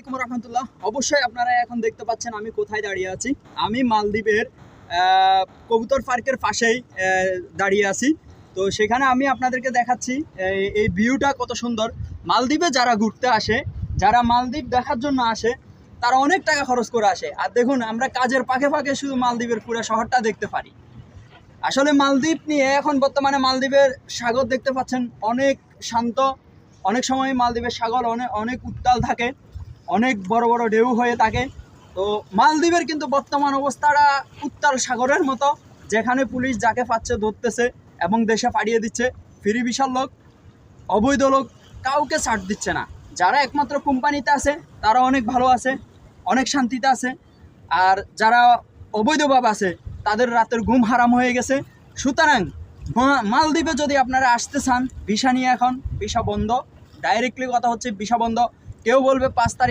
আলাইকুম রহমতুল্লাহ। অবশ্যই আপনারা এখন দেখতে পাচ্ছেন আমি কোথায় দাঁড়িয়ে আছি। আমি মালদ্বীপের কবুতর পার্কের পাশেই দাঁড়িয়ে আছি। তো সেখানে আমি আপনাদেরকে দেখাচ্ছি এই ভিউটা কত সুন্দর। মালদ্বীপে যারা ঘুরতে আসে, যারা মালদ্বীপ দেখার জন্য আসে, তারা অনেক টাকা খরচ করে আসে। আর দেখুন, আমরা কাজের ফাঁকে ফাঁকে শুধু মালদ্বীপের পুরো শহরটা দেখতে পারি। আসলে মালদ্বীপ নিয়ে এখন বর্তমানে মালদ্বীপের সাগর দেখতে পাচ্ছেন অনেক শান্ত। অনেক সময় মালদ্বীপের সাগর অনেক উত্তাল থাকে, অনেক বড় বড় ঢেউ হয়ে থাকে। তো মালদ্বীপের কিন্তু বর্তমান অবস্থাটা উত্তাল সাগরের মতো, যেখানে পুলিশ যাকে পাচ্ছে ধরতেছে এবং দেশে পাঠিয়ে দিচ্ছে। ফ্রি ভিসার লোক, অবৈধ লোক, কাউকে ছাড় দিচ্ছে না। যারা একমাত্র কোম্পানিতে আছে তারা অনেক ভালো আছে, অনেক শান্তিতে আছে। আর যারা অবৈধভাবে আছে তাদের রাতের ঘুম হারাম হয়ে গেছে। সুতরাং মালদ্বীপে যদি আপনারা আসতে চান, ভিসা নিয়ে এখন ভিসা বন্ধ। ডাইরেক্টলি কথা হচ্ছে ভিসা বন্ধ। কেউ বলবে 5 তারিখ